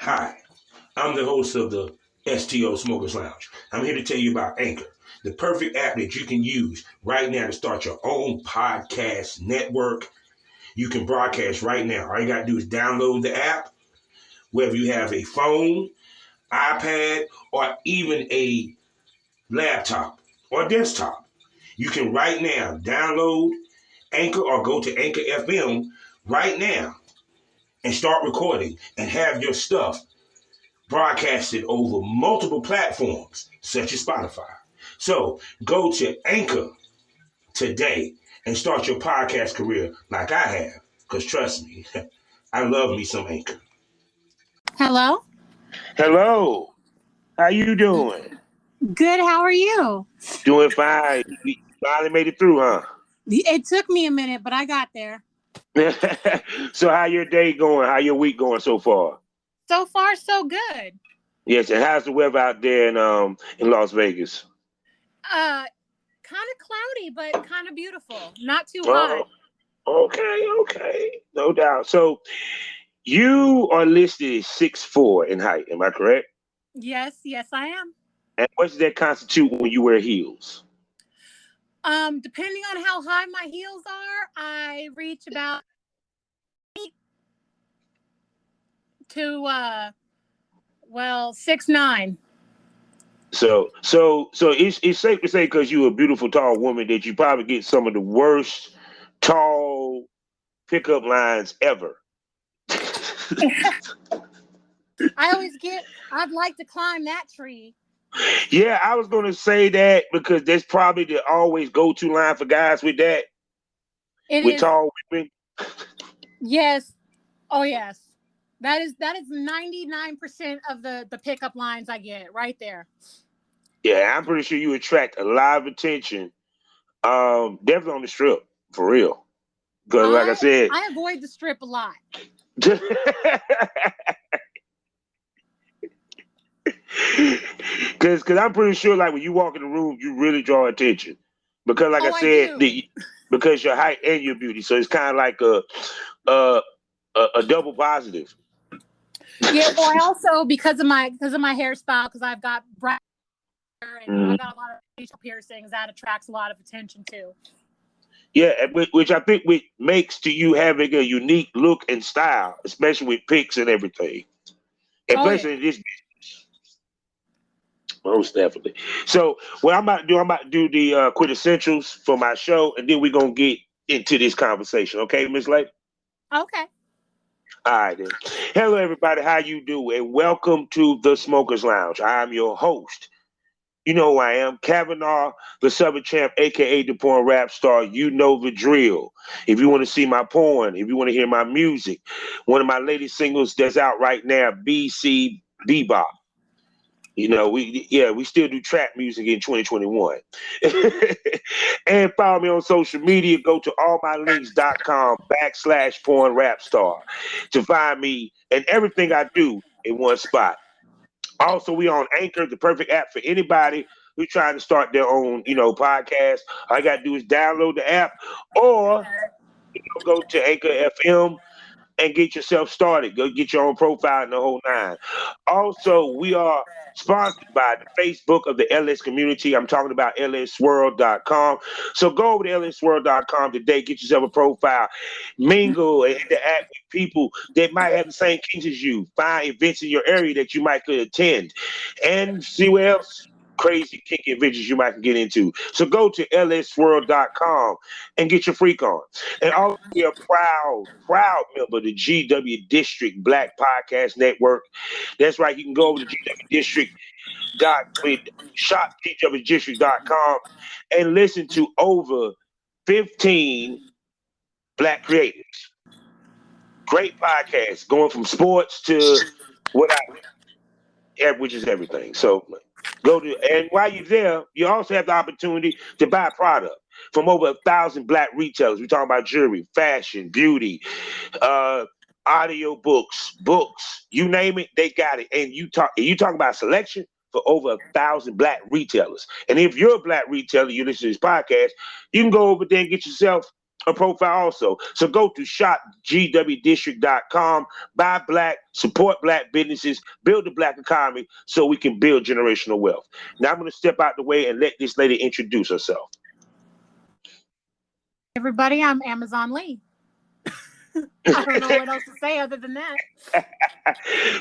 Hi, I'm the host of the STO Smokers Lounge. I'm here to tell you about Anchor, the perfect app that you can use right now to start your own podcast network. You can broadcast right now. All you got to do is download the app, whether you have a phone, iPad, or even a laptop or desktop. You can right now download Anchor or go to Anchor FM right now and start recording and have your stuff broadcasted over multiple platforms such as Spotify. So go to Anchor today and start your podcast career like I have. Because trust me, I love me some Anchor. Hello? Hello. How you doing? Good, how are you? Doing fine. You finally made it through, huh? It took me a minute, but I got there. So how your day going? How your week going so far? So far, so good. Yes, and how's the weather out there in Las Vegas? Kind of cloudy, but kind of beautiful. Not too hot. Okay. No doubt. So you are listed 6'4" in height, am I correct? Yes, I am. And what does that constitute when you wear heels? Depending on how high my heels are, I reach about 8 to 6'9". So it's safe to say, because you're a beautiful tall woman, that you probably get some of the worst tall pickup lines ever. I'd like to climb that tree. Yeah, I was going to say that because that's probably the always go-to line for guys with that. With tall women. Yes. Oh, yes. That is 99% of the pickup lines I get right there. Yeah, I'm pretty sure you attract a lot of attention. Definitely on the strip, for real. Because like I said, I avoid the strip a lot. Because I'm pretty sure, like, when you walk in the room, you really draw attention. Because, like I said, because your height and your beauty, so it's kind of like a double positive. Yeah, well, I also because of my hairstyle, because I've got brown hair and I've got a lot of facial piercings, that attracts a lot of attention too. Yeah, which I think makes to you having a unique look and style, especially with pics and everything, especially in this business. Most definitely. So what I'm about to do the quintessentials for my show, and then we're gonna get into this conversation. Okay, Miss Lake? Okay. All right then. Hello everybody, how you do? And welcome to the Smokers Lounge. I'm your host. You know who I am, Kavanaugh, the Southern Champ, aka the porn rap star. You know the drill. If you want to see my porn, if you want to hear my music, one of my latest singles that's out right now, BC Bebop. You know, we still do trap music in 2021. And follow me on social media. Go to allmylinks.com/porn rap star to find me and everything I do in one spot. Also, we on Anchor, the perfect app for anybody who's trying to start their own, podcast. All you got to do is download the app or go to Anchor FM and get yourself started. Go get your own profile and the whole nine. Also, we are sponsored by the Facebook of the LS community. I'm talking about lsworld.com. So go over to lsworld.com today, get yourself a profile, mingle and interact with people that might have the same kinks as you. Find events in your area that you might could attend and see where else crazy kinky adventures you might get into. So go to lsworld.com and get your freak on. And also be a proud member of the GW District Black Podcast Network. That's right. You can go over to GW District shopgwdistrict.com and listen to over 15 Black creators. Great podcasts going from sports to which is everything. So go to, and while you're there, you also have the opportunity to buy a product from over 1,000 Black retailers. We're talking about jewelry, fashion, beauty, audio books, you name it, they got it. And you talk about selection for over 1,000 Black retailers. And if you're a Black retailer, you listen to this podcast, you can go over there and get yourself a profile also. So go to shopgwdistrict.com, buy black, support black businesses, build the black economy so we can build generational wealth. Now I'm going to step out the way and let this lady introduce herself. Everybody, I'm Amazon Lee. I don't know what else to say other than that.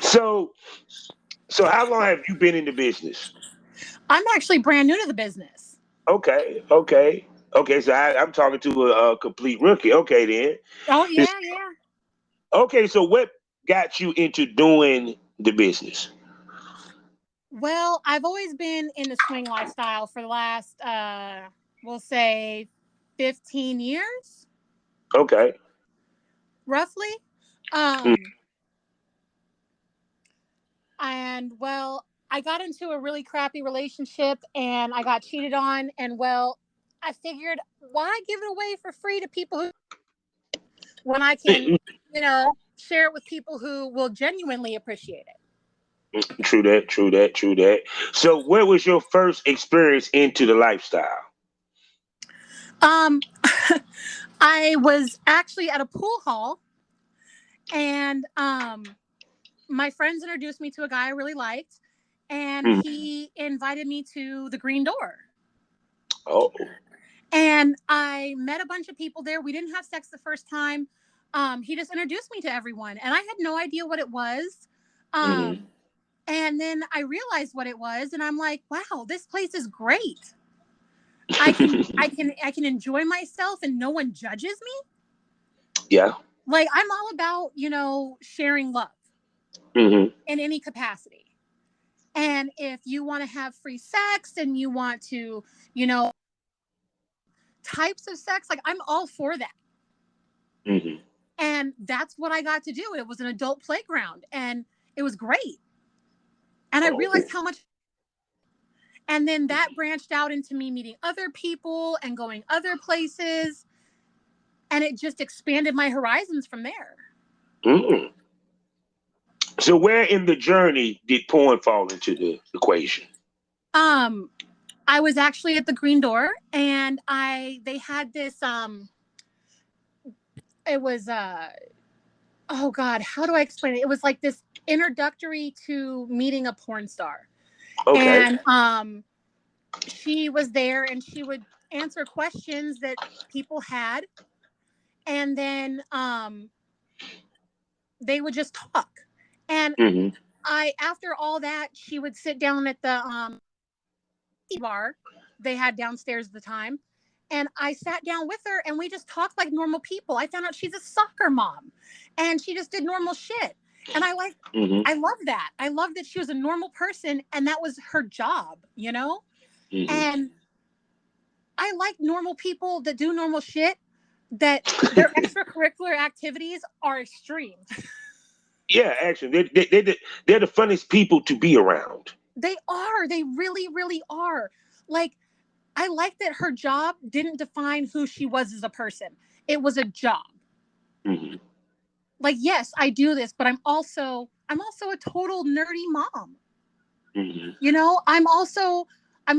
So how long have you been in the business? I'm actually brand new to the business. Okay. So I'm talking to a complete rookie. Okay, then. Oh, yeah. Okay, so what got you into doing the business? Well, I've always been in the swing lifestyle for the last, we'll say, 15 years. Okay. Roughly. And well, I got into a really crappy relationship and I got cheated on. And well, I figured, why give it away for free to people who, when I can, share it with people who will genuinely appreciate it. True that. So where was your first experience into the lifestyle? I was actually at a pool hall and my friends introduced me to a guy I really liked, and he invited me to the Green Door. Oh. And I met a bunch of people there. We didn't have sex the first time. He just introduced me to everyone, and I had no idea what it was. And then I realized what it was, and I'm like, wow, this place is great. I can enjoy myself, and no one judges me. Yeah. Like, I'm all about, sharing love in any capacity. And if you want to have free sex and you want to, types of sex, like, I'm all for that. And that's what I got to do. It was an adult playground and it was great. And I realized how much. And then that branched out into me meeting other people and going other places. And it just expanded my horizons from there. So where in the journey did porn fall into the equation? I was actually at the Green Door, and they had this it was oh God, how do I explain it? It was like this introductory to meeting a porn star. Okay. And she was there and she would answer questions that people had, and then they would just talk. And after all that, she would sit down at the bar they had downstairs at the time, and I sat down with her and we just talked like normal people. I found out she's a soccer mom and she just did normal shit, and I love that. I love that she was a normal person and that was her job, and I like normal people that do normal shit, that their extracurricular activities are extreme. Yeah, actually, they're the funniest people to be around. They are. They really, really are. Like, I like that her job didn't define who she was as a person. It was a job. Like, yes, I do this, but I'm also a total nerdy mom. I'm also a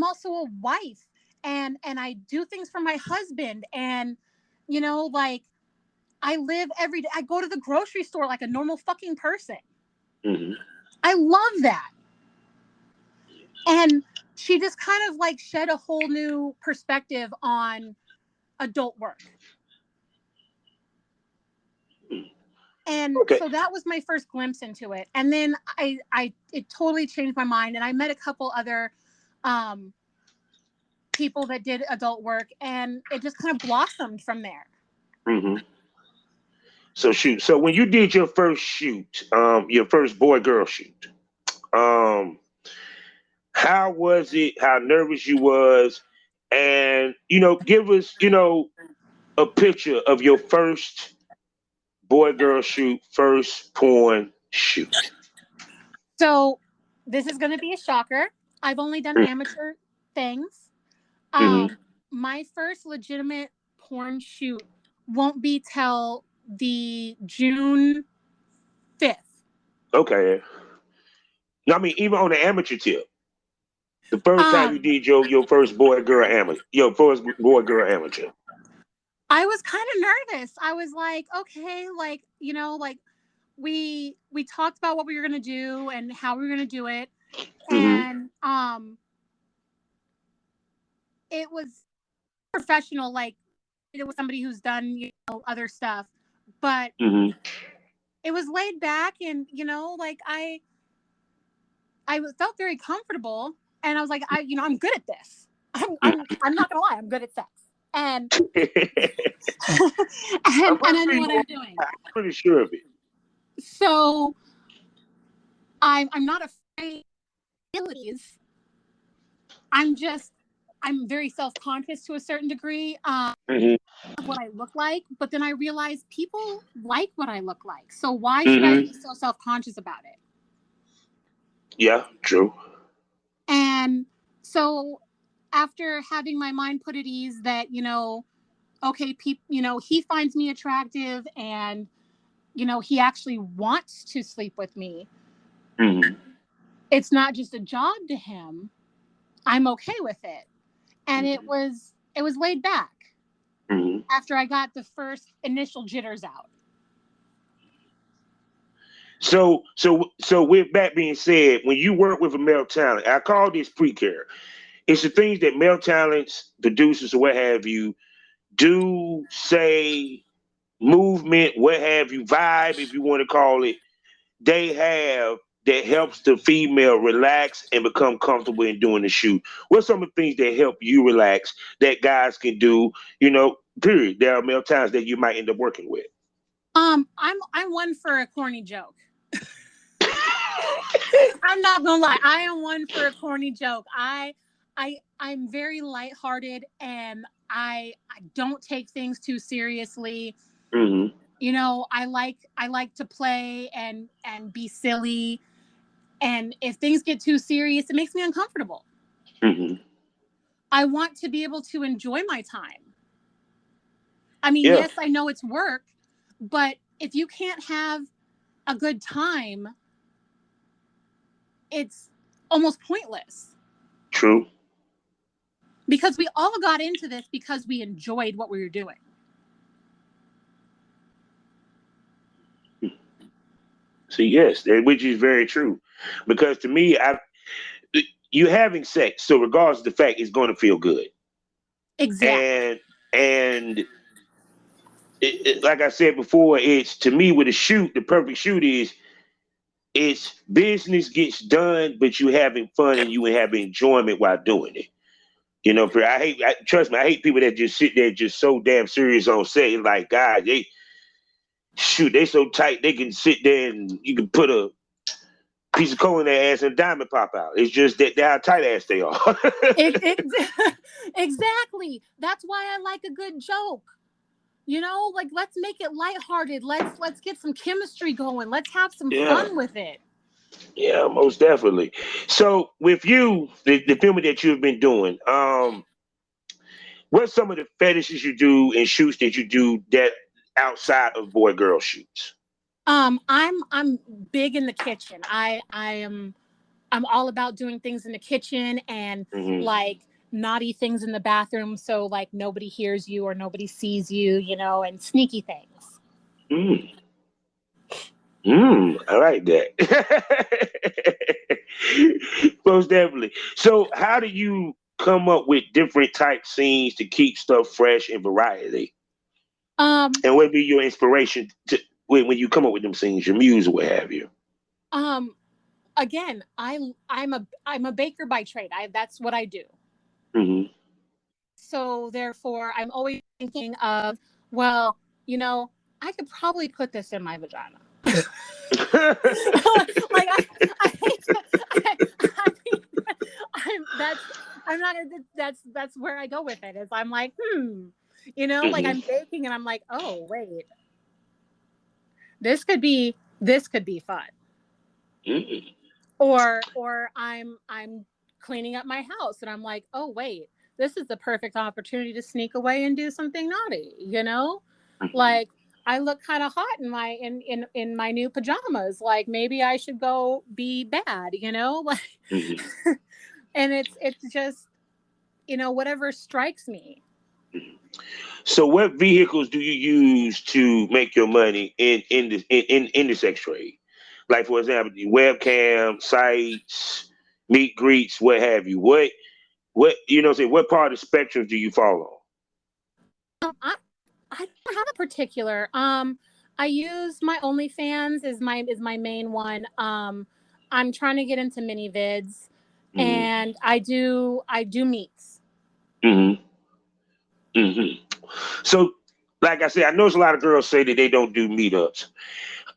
wife, and I do things for my husband, and like, I live every day. I go to the grocery store like a normal fucking person. I love that. And she just kind of like shed a whole new perspective on adult work. And so that was my first glimpse into it. And then it totally changed my mind. And I met a couple other people that did adult work, and it just kind of blossomed from there. So shoot. So when you did your first shoot, your first boy-girl shoot, how was it? How nervous you was? And, give us, a picture of your first boy-girl shoot, first porn shoot. So this is going to be a shocker. I've only done amateur things. My first legitimate porn shoot won't be till the June 5th. Okay. I mean, even on the amateur tip, the first time you did your first boy-girl amateur, I was kind of nervous. I was like, okay, like, you know, like we talked about what we were going to do and how we were going to do it. And it was professional, like it was somebody who's done, you know, other stuff, but it was laid back, and you know, like I felt very comfortable, and I was like, I'm good at this. I'm not gonna lie, I'm good at sex, and and I know what I'm doing. I'm pretty sure of it. So I'm not afraid of abilities. I'm very self-conscious to a certain degree of what I look like, but then I realized people like what I look like. So why should I be so self-conscious about it? Yeah, true. And so after having my mind put at ease that, you know, okay, you know, he finds me attractive and, you know, he actually wants to sleep with me. It's not just a job to him. I'm okay with it. And it was laid back after I got the first initial jitters out. So with that being said, when you work with a male talent, I call this pre-care. It's the things that male talents, producers, or what have you, do, say, movement, what have you, vibe, if you want to call it, they have that helps the female relax and become comfortable in doing the shoot. What's some of the things that help you relax that guys can do, you know, period? There are male talents that you might end up working with. I'm one for a corny joke. I'm not gonna lie. I am one for a corny joke. I'm very lighthearted, and I don't take things too seriously. You know, I like to play and be silly, and if things get too serious, it makes me uncomfortable. I want to be able to enjoy my time. I mean, yes, I know it's work, but if you can't have a good time, it's almost pointless. True. Because we all got into this because we enjoyed what we were doing. See, yes, which is very true. Because to me, you having sex, so regardless of the fact, it's going to feel good. Exactly. And like I said before, it's, to me, with a shoot, the perfect shoot is, it's business gets done, but you having fun and you having enjoyment while doing it. You know, trust me, I hate people that just sit there just so damn serious on set. Like, God, they so tight they can sit there and you can put a piece of coal in their ass and a diamond pop out. It's just that how tight ass they are. Exactly. That's why I like a good joke. You know, like, let's make it lighthearted. Let's get some chemistry going. Let's have some fun with it. Yeah, most definitely. So with you, the filming that you've been doing, what's some of the fetishes you do and shoots that you do that outside of boy-girl shoots? I'm big in the kitchen. I'm all about doing things in the kitchen and like naughty things in the bathroom, so like nobody hears you or nobody sees you, you know, and sneaky things. I like that. Most definitely. So how do you come up with different type scenes to keep stuff fresh and variety? And what would be your inspiration to when you come up with them scenes, your muse or what have you? Again, I'm a baker by trade. That's what I do. So therefore, I'm always thinking of, well, you know, I could probably put this in my vagina. Like that's where I go with it. Is I'm like, you know, like I'm baking and I'm like, oh wait, this could be fun. Or I'm cleaning up my house and I'm like, oh wait, this is the perfect opportunity to sneak away and do something naughty, you know? Like, I look kind of hot in my in my new pajamas. Like, maybe I should go be bad, you know? Like, and it's just, you know, whatever strikes me. So, what vehicles do you use to make your money in the sex trade? Like, for example, the webcam sites, meet greets, what have you. What you know? Say, what part of the spectrum do you fall I don't have a particular. I use my OnlyFans is my main one. I'm trying to get into mini vids, and I do meets. on? So, like I said, I know a lot of girls say that they don't do meetups.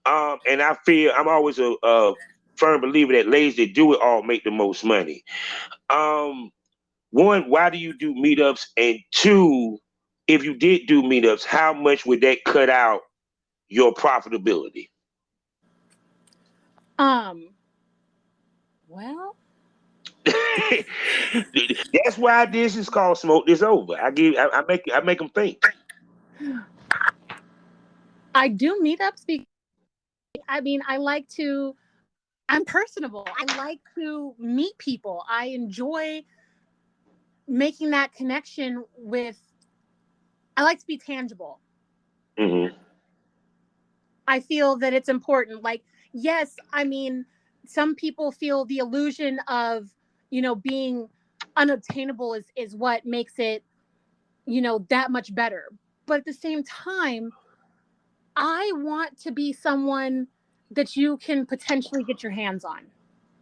And I feel I'm always a firm believer that ladies that do it all make the most money. One, why do you do meetups? And two, if you did do meetups, how much would that cut out your profitability? Well, that's why this is called Smoke This Over. I make them think. I do meetups because I'm personable. I like to meet people. I enjoy making that connection I like to be tangible. Mm-hmm. I feel that it's important. Like, yes, some people feel the illusion of, being unobtainable is what makes it, that much better. But at the same time, I want to be someone that you can potentially get your hands on.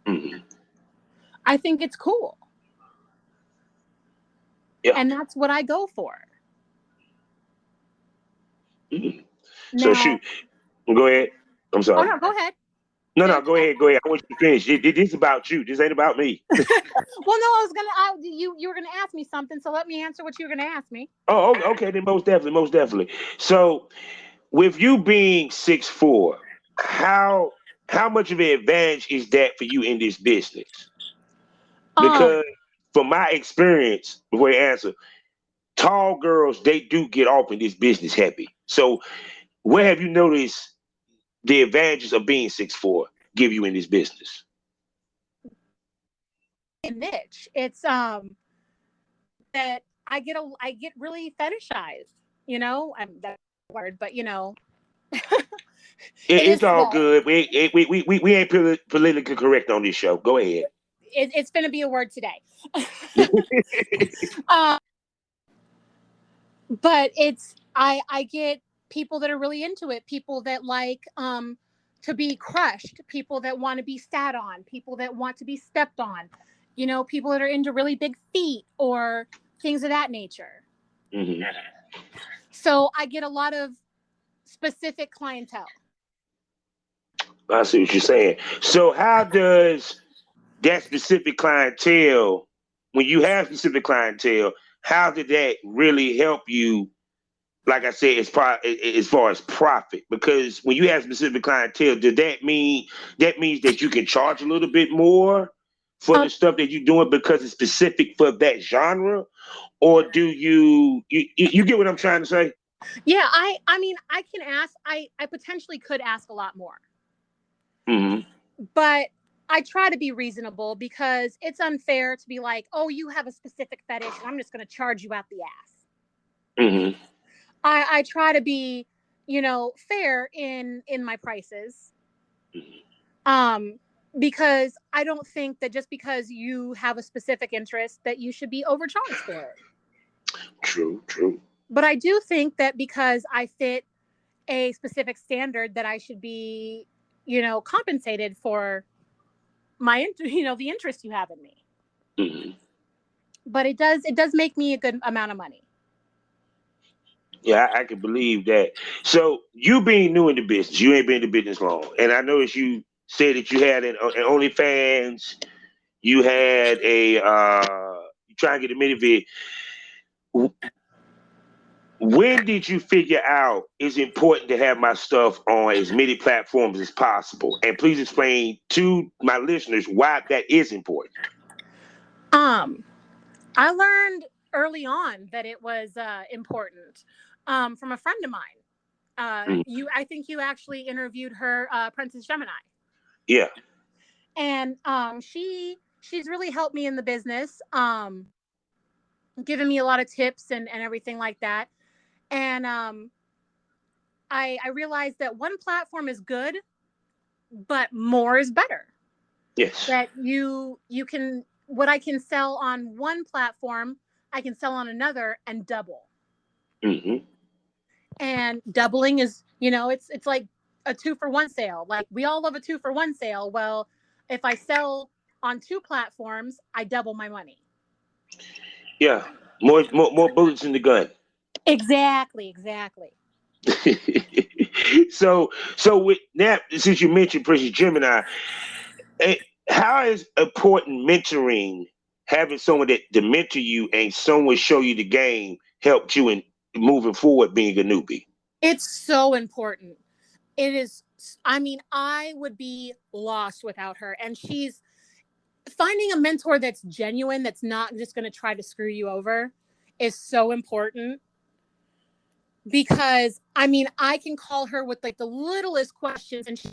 Mm-hmm. I think it's cool. Yeah. And that's what I go for. Mm-hmm. Now, So shoot, go ahead. I'm sorry. Oh, no, go ahead. No, go ahead. I want you to finish. This is about you. This ain't about me. Well, no, you were gonna ask me something, so let me answer what you were gonna ask me. Oh, okay. Then most definitely. So, with you being 6'4", how much of an advantage is that for you in this business? Because from my experience, before you answer, tall girls, they do get off in this business heavy. So, where have you noticed the advantages of being 6'4" give you in this business? A niche. It's that I get really fetishized. That word, but It's all good. We ain't politically correct on this show. Go ahead. It's going to be a word today. But I get people that are really into it, people that like to be crushed, people that want to be sat on, people that want to be stepped on, people that are into really big feet or things of that nature. Mm-hmm. So I get a lot of specific clientele. I see what you're saying. So how does that specific clientele, when you have specific clientele, how did that really help you? Like I said, as far as profit, because when you have specific clientele, does that means that you can charge a little bit more for the stuff that you're doing because it's specific for that genre, or do you get what I'm trying to say? Yeah, I can ask. I potentially could ask a lot more. Mm-hmm. But I try to be reasonable because it's unfair to be like, oh, you have a specific fetish and I'm just going to charge you out the ass. Mm-hmm. I try to be, fair in my prices. Because I don't think that just because you have a specific interest that you should be overcharged for it. True. But I do think that because I fit a specific standard that I should be, compensated for the interest you have in me. Mm-hmm. But it does make me a good amount of money. Yeah, I can believe that. So you being new in the business, you ain't been in the business long, and I noticed you said that you had an OnlyFans, you had you try and get a mini vid. When did you figure out it's important to have my stuff on as many platforms as possible? And please explain to my listeners why that is important. I learned early on that it was important from a friend of mine. I think you actually interviewed her, Princess Gemini. Yeah. And she's really helped me in the business. giving me a lot of tips and everything like that. And I realized that one platform is good, but more is better. Yes. That you can, what I can sell on one platform, I can sell on another and double. Mm-hmm. And doubling is, it's like a 2-for-1 sale. Like, we all love a 2-for-1 sale. Well, if I sell on 2 platforms, I double my money. Yeah. More bullets in the gun. Exactly. so with that, since you mentioned Princess Gemini, how is important mentoring, having someone that to mentor you and someone show you the game, helped you in moving forward being a newbie? It's so important. It is. I mean, I would be lost without her. And she's finding a mentor that's genuine, that's not just going to try to screw you over, is so important. Because I mean, I can call her with like the littlest questions, and she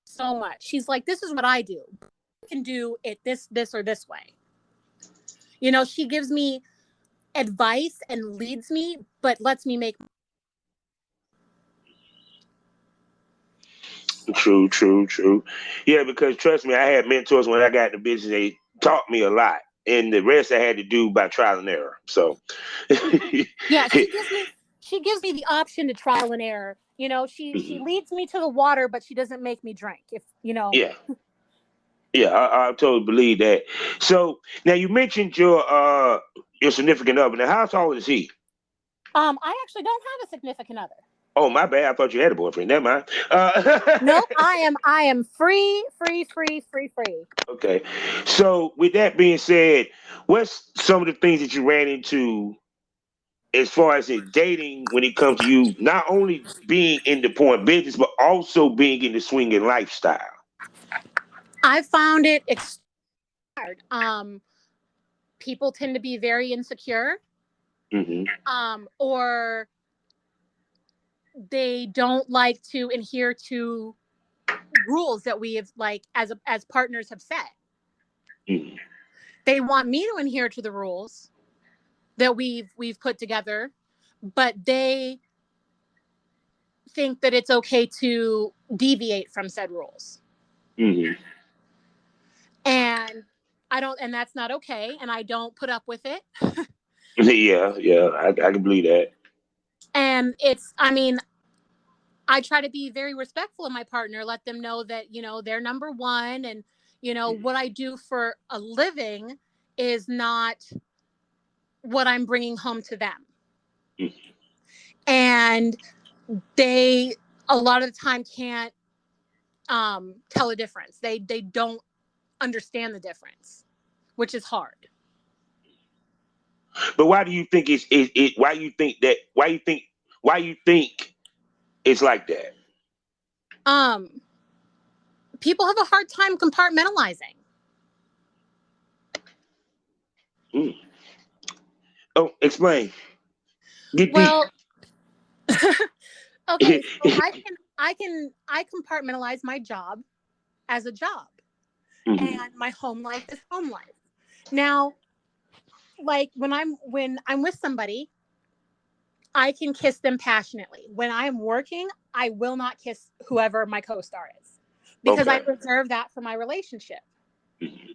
so much. She's like, "This is what I do. You can do it this, or this way." She gives me advice and leads me, but lets me make. True. Yeah, because trust me, I had mentors when I got in the business. They taught me a lot, and the rest I had to do by trial and error. So, Yeah, she gives me the option to trial and error. She leads me to the water, but she doesn't make me drink. If yeah, I totally believe that. So now you mentioned your significant other. Now, how tall is he? I actually don't have a significant other. Oh, my bad. I thought you had a boyfriend. Never mind. Nope, I am free. Okay. So with that being said, what's some of the things that you ran into as far as in dating when it comes to you not only being in the porn business but also being in the swinging lifestyle? I found it hard. People tend to be very insecure, Mm-hmm. or they don't like to adhere to rules that we have, like, as partners have set. Mm-hmm. They want me to adhere to the rules that we've put together, but they think that it's okay to deviate from said rules. Mm-hmm. And and that's not okay. And I don't put up with it. Yeah, I can believe that. And I try to be very respectful of my partner, let them know that, they're number one. And, what I do for a living is not what I'm bringing home to them. Mm-hmm. And they, a lot of the time, can't tell a difference. They don't understand the difference, which is hard. But why do you think why you think it's like that? People have a hard time compartmentalizing. Mm. Oh, explain. Get deep. Well, okay, so I compartmentalize my job as a job, Mm-hmm. and my home life is home life. Now, like when I'm with somebody, I can kiss them passionately. When I'm working, I will not kiss whoever my co-star is, because I reserve that for my relationship. Mm-hmm.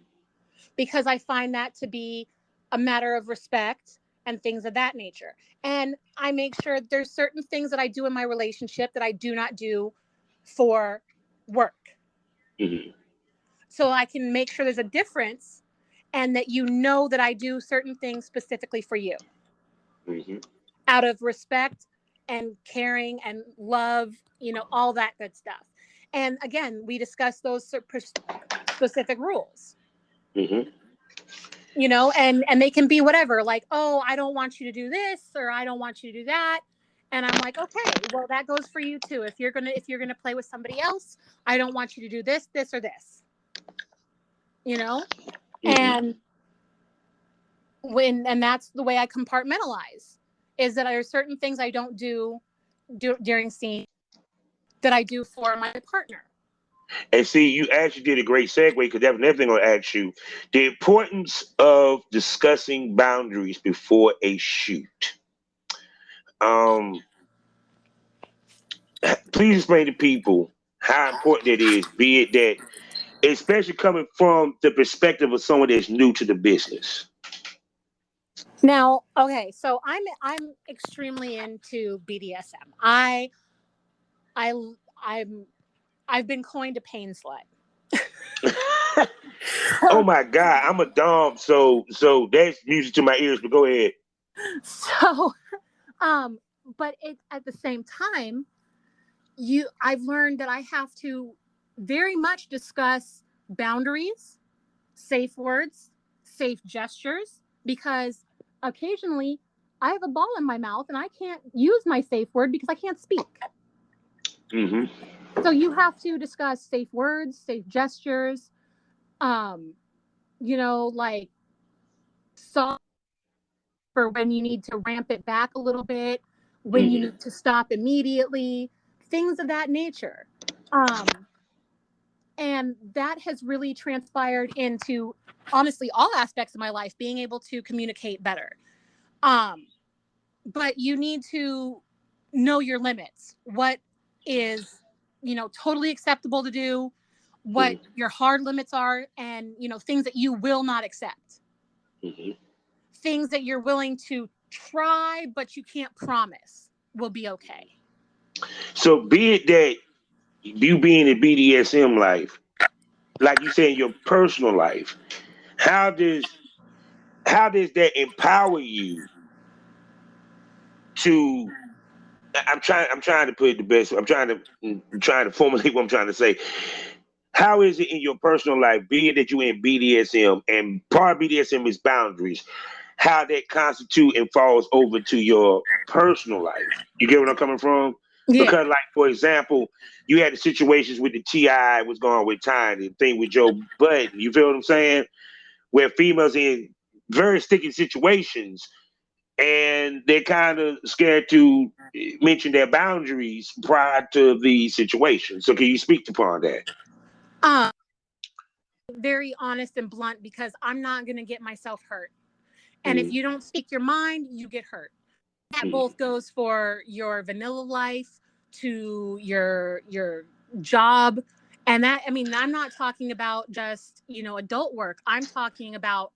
Because I find that to be a matter of respect and things of that nature. And I make sure there's certain things that I do in my relationship that I do not do for work. Mm-hmm. So I can make sure there's a difference, and that that I do certain things specifically for you. Mm-hmm. Out of respect and caring and love, all that good stuff. And again, we discuss those specific rules. Mm-hmm. And they can be whatever, like, oh, I don't want you to do this, or I don't want you to do that. And I'm like, okay, well, that goes for you too. If you're gonna play with somebody else, I don't want you to do this, or this. Mm-hmm. And that's the way I compartmentalize, is that there are certain things I don't do during scene that I do for my partner. And see, you actually did a great segue because that's another thing I'll ask you. The importance of discussing boundaries before a shoot. Um, please explain to people how important it is, be it that, especially coming from the perspective of someone that's new to the business. Now, okay, so I'm extremely into BDSM. I I'm I've been coined a pain slut. Oh my God, I'm a dom, so that's music to my ears. But go ahead. So, um, but it at the same time, I've learned that I have to very much discuss boundaries, safe words, safe gestures, because occasionally I have a ball in my mouth and I can't use my safe word because I can't speak. Mm-hmm. So you have to discuss safe words, safe gestures, like soft for when you need to ramp it back a little bit, when you need to stop immediately, things of that nature. And that has really transpired into, honestly, all aspects of my life, being able to communicate better. But you need to know your limits. What is, totally acceptable to do, what your hard limits are, and, things that you will not accept. Things that you're willing to try, but you can't promise will be okay. So be it that you being in BDSM life, like you said in your personal life, how does that empower you to I'm trying to put it the best. I'm trying to formulate what I'm trying to say. How is it in your personal life, be it that you're in BDSM and part of BDSM is boundaries, how that constitute and falls over to your personal life? You get what I'm coming from? Yeah. Because, like, for example, you had the situations with the T.I. was going with Tiny, the thing with Joe Budden. You feel what I'm saying? Where females in very sticky situations and they're kind of scared to mention their boundaries prior to the situation. So can you speak upon that? Very honest and blunt, because I'm not going to get myself hurt. And if you don't speak your mind, you get hurt. That both goes for your vanilla life, to your job. And that, I mean, I'm not talking about just, adult work. I'm talking about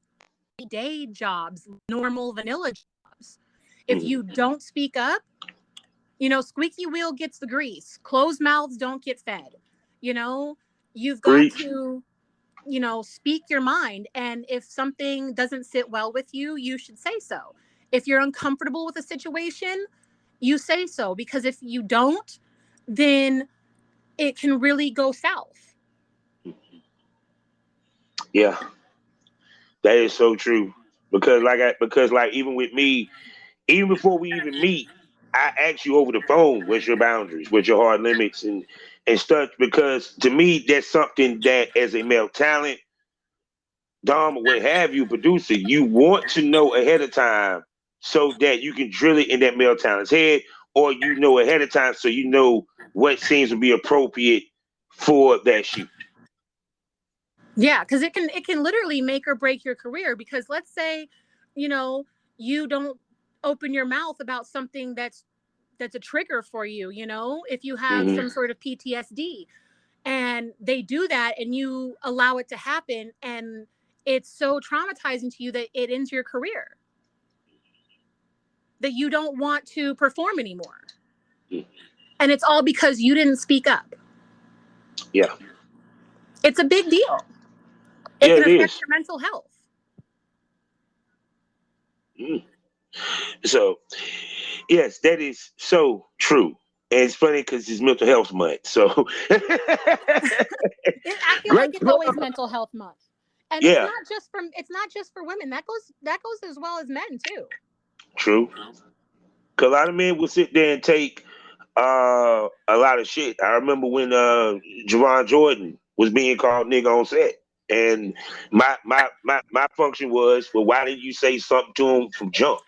day jobs, normal vanilla jobs. If you don't speak up, squeaky wheel gets the grease. Closed mouths don't get fed. You've got to, speak your mind. And if something doesn't sit well with you, you should say so. If you're uncomfortable with a situation, you say so. Because if you don't, then it can really go south. Yeah, that is so true. Because even with me, even before we even meet, I ask you over the phone, what's your boundaries, what's your hard limits and stuff. Because to me, that's something that as a male talent, Dom, or what have you, producer, you want to know ahead of time so that you can drill it in that male talent's head, or ahead of time so you know what seems to be appropriate for that shoot. Yeah, because it can literally make or break your career. Because let's say, you don't open your mouth about something that's a trigger for you. If you have some sort of PTSD, and they do that, and you allow it to happen, and it's so traumatizing to you that it ends your career, that you don't want to perform anymore. And it's all because you didn't speak up. Yeah. It's a big deal. It can affect your mental health. So, yes, that is so true. And it's funny because it's mental health month. So I feel like it's always mental health month. And it's not just for women. That goes as well as men too. True. Because a lot of men will sit there and take a lot of shit. I remember when Javon Jordan was being called nigga on set. And my function was, well, why didn't you say something to him from jump?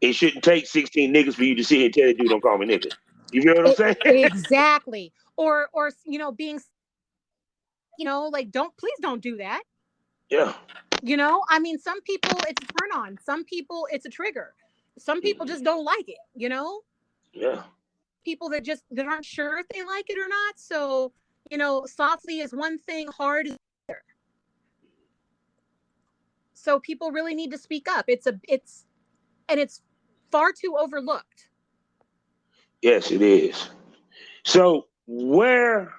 It shouldn't take 16 niggas for you to sit here and tell the dude don't call me nigga. You feel what I'm saying? Exactly. Or being like please don't do that. Yeah. I mean, some people it's a turn on. Some people it's a trigger. Some people just don't like it, Yeah. People that aren't sure if they like it or not. So, softly is one thing, hard is another. So people really need to speak up. It's far too overlooked. Yes, it is. So where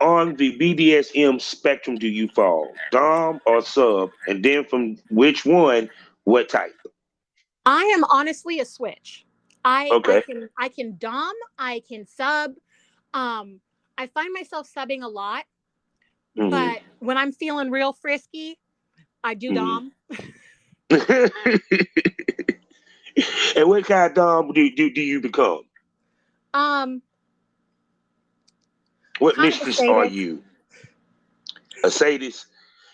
on the BDSM spectrum do you fall? Dom or sub? And then from which one, what type? I am honestly a switch. Okay. I can dom, I can sub. I find myself subbing a lot, Mm-hmm. but when I'm feeling real frisky, I do dom. And what kind of dom do you become? What Kind of a mistress are sadist. you? A sadist?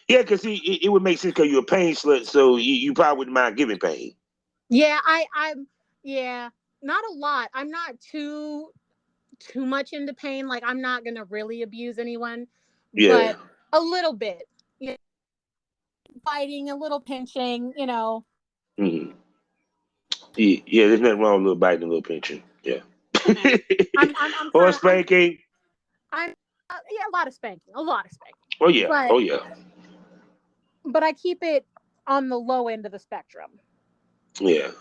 Yeah, because it would make sense because you're a pain slut, so you probably wouldn't mind giving pain. Yeah, I'm not a lot. I'm not too much into pain. Like, I'm not gonna really abuse anyone, Yeah. but a little bit. Biting, a little pinching, Mm-hmm. Yeah, there's nothing wrong with a little biting, a little pinching. Yeah. I'm Or kind of spanking. I'm a lot of spanking, a lot of spanking. Oh yeah. But Oh yeah. but I keep it on the low end of the spectrum. Yeah.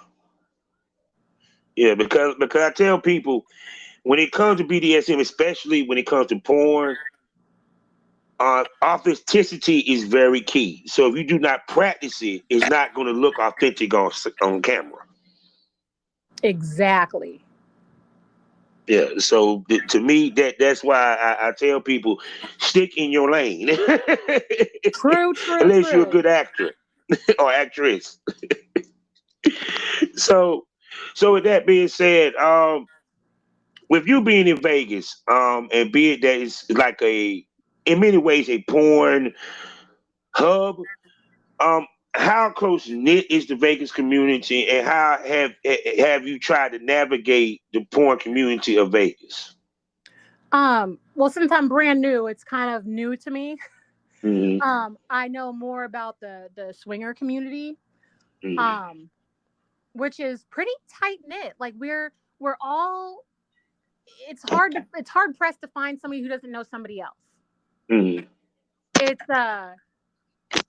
Yeah, because I tell people when it comes to BDSM, especially when it comes to porn, authenticity is very key. So if you do not practice it, it's not going to look authentic on camera. Exactly. Yeah. So to me, that's why I tell people stick in your lane. True. Unless you're a good actor or actress. So with that being said, with you being in Vegas, and being that it's like in many ways a porn hub, how close knit is the Vegas community, and how have you tried to navigate the porn community of Vegas? Well, since I'm brand new, it's kind of new to me. Mm-hmm. I know more about the swinger community, Mm-hmm. which is pretty tight knit. Like, we're all. It's hard pressed to find somebody who doesn't know somebody else. Mm-hmm. It's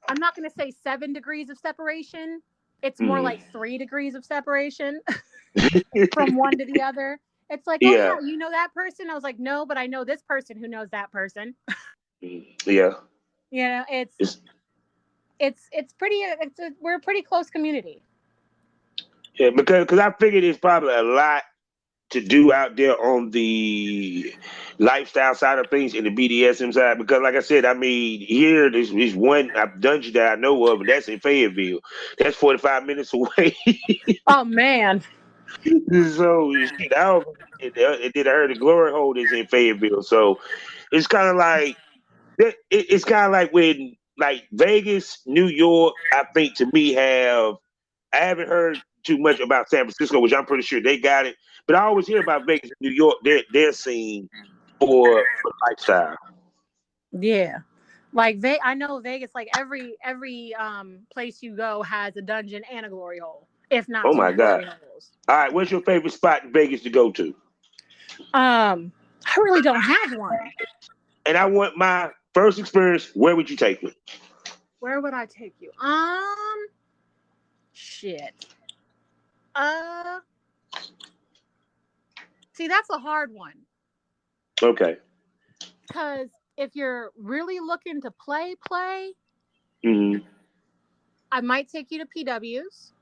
I'm not going to say 7 degrees of separation. It's more like 3 degrees of separation from one to the other. It's like, oh Yeah. yeah, you know that person? I was like, no, but I know this person who knows that person. Yeah. It's pretty. We're a pretty close community. Yeah, because I figured there's probably a lot to do out there on the lifestyle side of things in the BDSM side. Because, like I said, I mean, here there's one dungeon that I know of, and that's in Fayetteville. That's 45 minutes away. Oh man. So shit, and then I heard the glory hole is in Fayetteville. So it's kind of like it's kind of like when like Vegas, New York. I think to me I haven't heard too much about San Francisco, which I'm pretty sure they got it. But I always hear about Vegas and New York. They're scene for lifestyle. Yeah. Like I know Vegas. Like every place you go has a dungeon and a glory hole, if not Oh two my God! glory holes. All right, what's your favorite spot in Vegas to go to? I really don't have one. And I want my first experience. Where would you take me? Where would I take you? Shit. See, that's a hard one. Okay. Because if you're really looking to play, I might take you to PW's.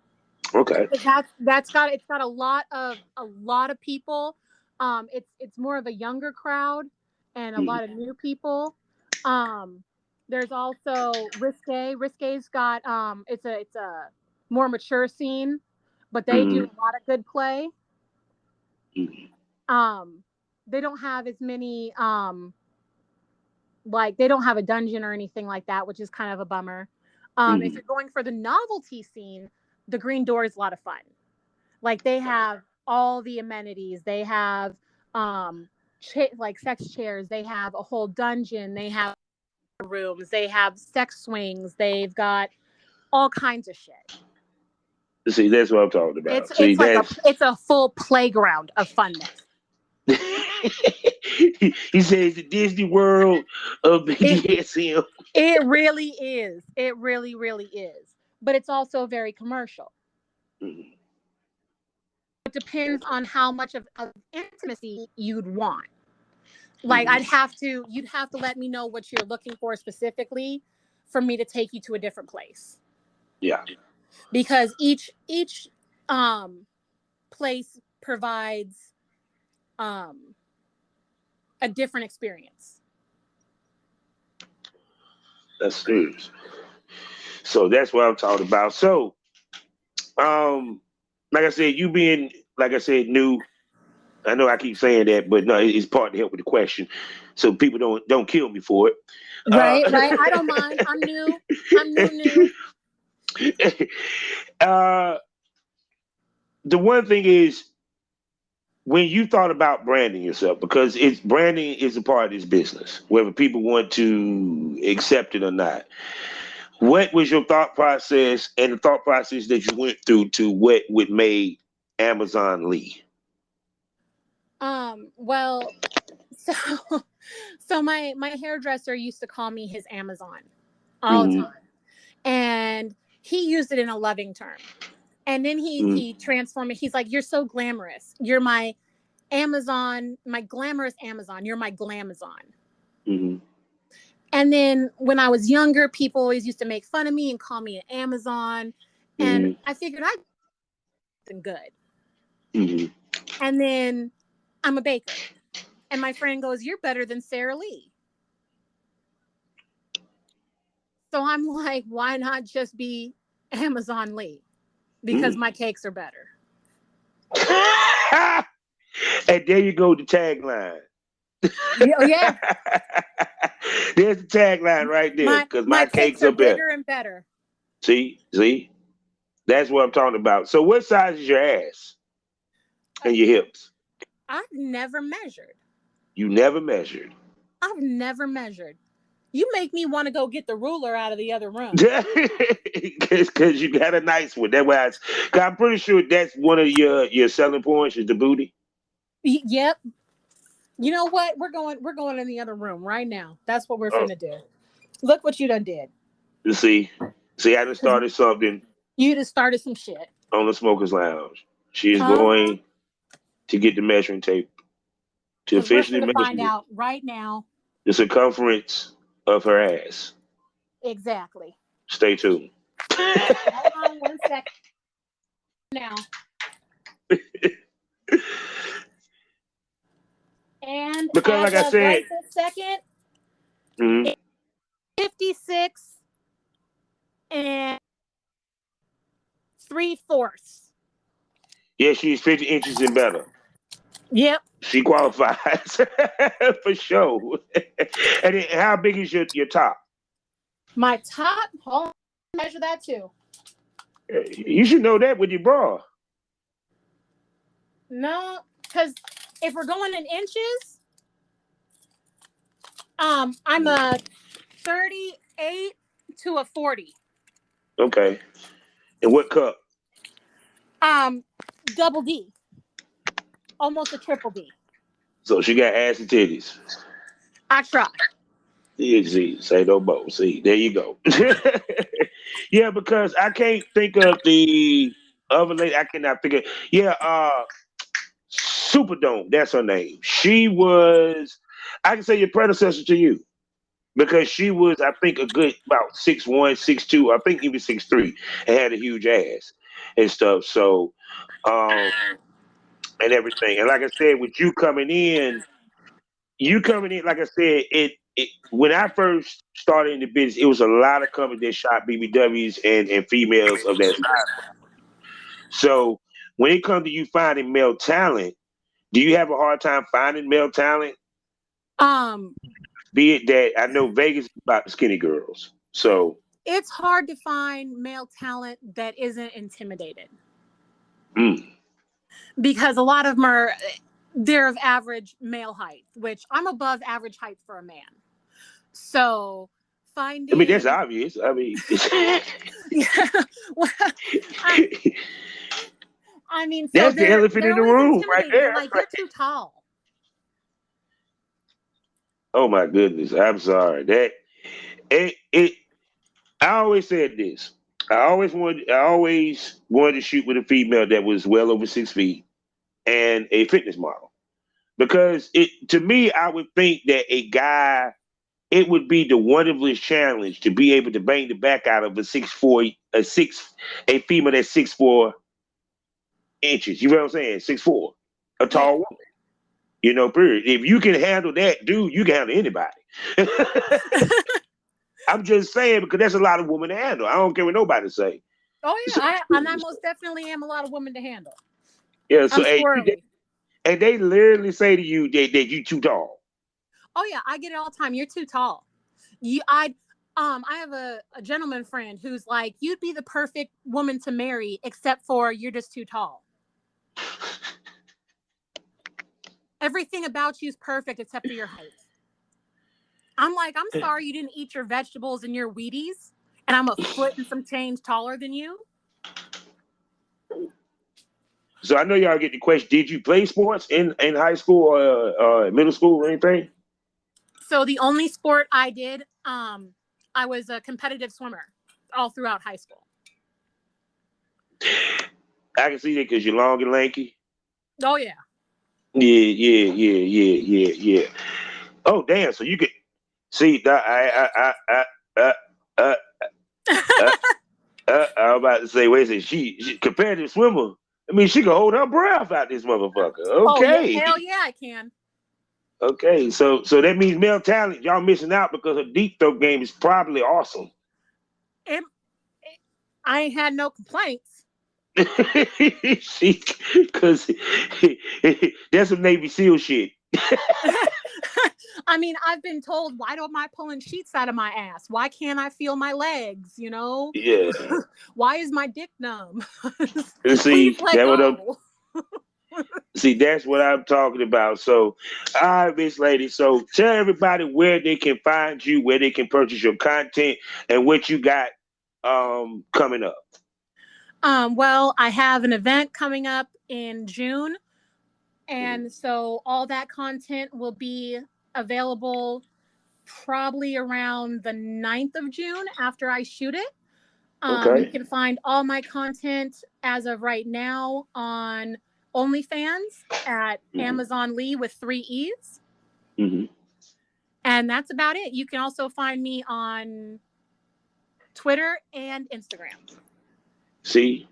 Okay. It's got a lot of people. It's more of a younger crowd and a lot of new people. There's also Risque. Risque's got it's a more mature scene, but they do a lot of good play. They don't have as many like they don't have a dungeon or anything like that, which is kind of a bummer. If you're going for the novelty scene, the Green Door is a lot of fun. Like, they have all the amenities. They have like sex chairs. They have a whole dungeon. They have rooms. They have sex swings. They've got all kinds of shit. See, that's what I'm talking about. It's a full playground of funness. He says the Disney World of BDSM. It really is. It really, really is. But it's also very commercial. Mm-hmm. It depends on how much of intimacy you'd want. Like mm-hmm. You'd have to let me know what you're looking for specifically for me to take you to a different place. Yeah. Because each place provides a different experience. That's serious. So that's what I'm talking about. So, like I said, you being, like I said, new. I know I keep saying that, but no, it's part to help with the question, so people don't kill me for it. Right. I don't mind. I'm new. The one thing is, when you thought about branding yourself, because branding is a part of this business, whether people want to accept it or not. What was your thought process and the thought process that you went through to what would make Amazon Lee? Well, so my hairdresser used to call me his Amazon all the time, and he used it in a loving term. And then he transformed it. He's like, "You're so glamorous. You're my Amazon, my glamorous Amazon. You're my glamazon." Mm-hmm. And then when I was younger, people always used to make fun of me and call me an Amazon. And I figured I'd do something good. Mm-hmm. And then I'm a baker. And my friend goes, "You're better than Sarah Lee." So I'm like, why not just be Amazon Lee? Because my cakes are better. And there you go, the tagline. Yeah. There's the tagline right there. Because my cakes are bigger and better. See? That's what I'm talking about. So what size is your ass and your hips? I've never measured. You never measured? I've never measured. You make me want to go get the ruler out of the other room. Because you got a nice one. That's why I'm pretty sure that's one of your selling points is the booty. Yep. You know what? We're going in the other room right now. That's what we're finna do. Look what you done did. You see, I done started something. You just started some shit. On the Smokers Lounge. She is going to get the measuring tape to officially measure. Find out right now the circumference of her ass. Exactly. Stay tuned. Hold on 1 second. Now. And because, like I said, right this second, 56 and 3/4. Yeah, she's 50 inches and better. Yep. She qualifies for sure. And then how big is your top? My top? Hold on, measure that too. You should know that with your bra. No, because if we're going in inches, I'm a 38 to a 40. Okay. And what cup? Double D. Almost a triple D. So she got ass and titties. I try. Yeah, see, say no more. See, there you go. Yeah, because I can't think of the other lady. I cannot think of. Yeah, Superdome. That's her name. She was, I can say, your predecessor to you. Because she was, I think, a good about 6'1", 6'2", I think even 6'3", and had a huge ass and stuff. So, and everything. And like I said, with you coming in, like I said, it when I first started in the business, it was a lot of companies that shot BBWs and females of that size. So when it comes to you finding male talent, do you have a hard time finding male talent? Be it that I know Vegas is about the skinny girls. So it's hard to find male talent that isn't intimidated. Because a lot of them they're of average male height, which I'm above average height for a man. So finding. I mean, that's obvious. I mean, Yeah. Well, I mean, so that's the they're elephant in the always room right intimidating. there. They're like, you're too tall. Oh my goodness, I'm sorry. That it. I always said this. I always wanted to shoot with a female that was well over 6 feet and a fitness model. Because to me, I would think that a guy, it would be the wonderfulest challenge to be able to bang the back out of a a female that's 6'4" You know what I'm saying? 6'4", a tall Yeah. woman. You know, period. If you can handle that, dude, you can handle anybody. I'm just saying because there's a lot of women to handle. I don't care what nobody say. Oh So, yeah, I most definitely am a lot of women to handle. yeah, so I'm squirrely. and they literally say to you that you too tall. Oh yeah, I get it all the time. You're too tall. I have a gentleman friend who's like, you'd be the perfect woman to marry, except for you're just too tall. Everything about you is perfect except for your height. I'm like, I'm sorry you didn't eat your vegetables and your Wheaties, and I'm a foot and some change taller than you. So I know y'all get the question, did you play sports in high school or middle school or anything? So the only sport I did, I was a competitive swimmer all throughout high school. I can see that because you're long and lanky. Oh yeah. Yeah. Oh damn! So you could see that I'm about to say, wait a second. She competitive swimmer. I mean, she can hold her breath out this motherfucker. Okay. Oh, hell yeah, I can. Okay, so that means male talent, y'all missing out because her deep throat game is probably awesome. I ain't had no complaints. Because that's some Navy SEAL shit. I mean, I've been told, why don't I pulling sheets out of my ass? Why can't I feel my legs? You know? Yeah. Why is my dick numb? See, Please let go. See, that's what I'm talking about. So, all right, Miss Lady. So, tell everybody where they can find you, where they can purchase your content, and what you got coming up. Well, I have an event coming up in June, and so all that content will be available probably around the 9th of June after I shoot it. Okay. You can find all my content as of right now on OnlyFans at Amazon Lee with 3 E's. Mm-hmm. And that's about it. You can also find me on Twitter and Instagram. See,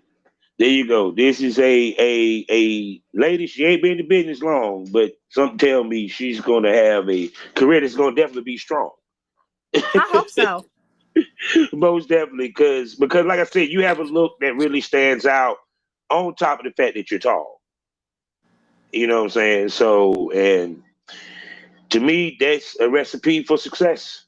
there you go. This is a lady. She ain't been in the business long, but something tell me she's going to have a career that's going to definitely be strong. I hope so. Most definitely, because like I said, you have a look that really stands out on top of the fact that you're tall. You know what I'm saying? So, and to me, that's a recipe for success.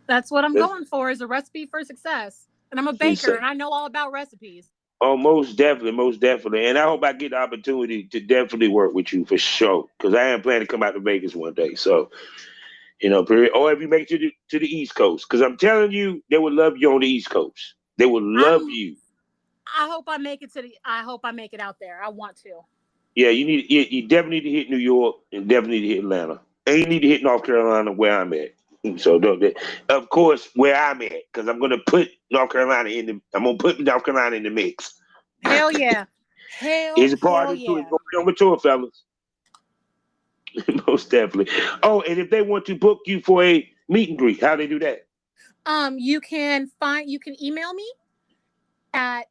That's what I'm going for, is a recipe for success. And I'm a baker, and I know all about recipes. Oh, most definitely. And I hope I get the opportunity to definitely work with you for sure, because I am planning to come out to Vegas one day. So, you know, or if you make it to the East Coast, because I'm telling you, they would love you on the East Coast. They would love you. I hope I make it out there. I want to. Yeah, you definitely need to hit New York and definitely need to hit Atlanta. And you need to hit North Carolina where I'm at. So of course where I'm at, because I'm gonna put North Carolina in the mix. Hell yeah. It's a part of it too. It's gonna be on my tour, fellas. Most definitely. Oh, and if they want to book you for a meet and greet, how they do that? You can email me at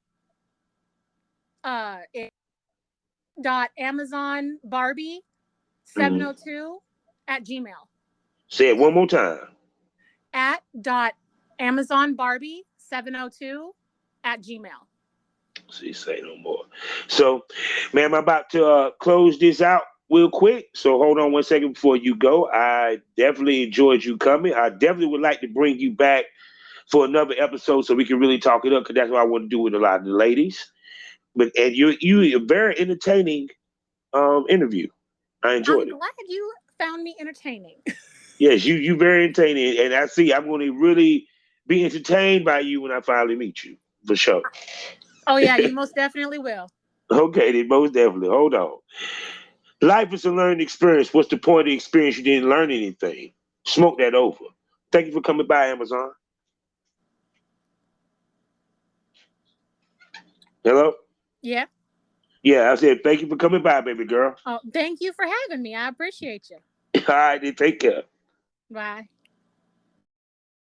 .amazonbarbie702 at Gmail. Say it one more time. At .amazonbarbie702 at Gmail. See, say no more. So, ma'am, I'm about to close this out real quick. So hold on one second before you go. I definitely enjoyed you coming. I definitely would like to bring you back for another episode so we can really talk it up, because that's what I want to do with a lot of the ladies. And you a very entertaining interview. I enjoyed it. I'm glad you found me entertaining. Yes, you very entertaining, and I see I'm going to really be entertained by you when I finally meet you, for sure. Oh yeah, you most definitely will. Okay, then most definitely. Hold on. Life is a learning experience. What's the point of the experience? You didn't learn anything. Smoke that over. Thank you for coming by, Amazon. Hello? Yeah. Yeah, I said thank you for coming by, baby girl. Oh, thank you for having me. I appreciate you. All right, then take care. Bye.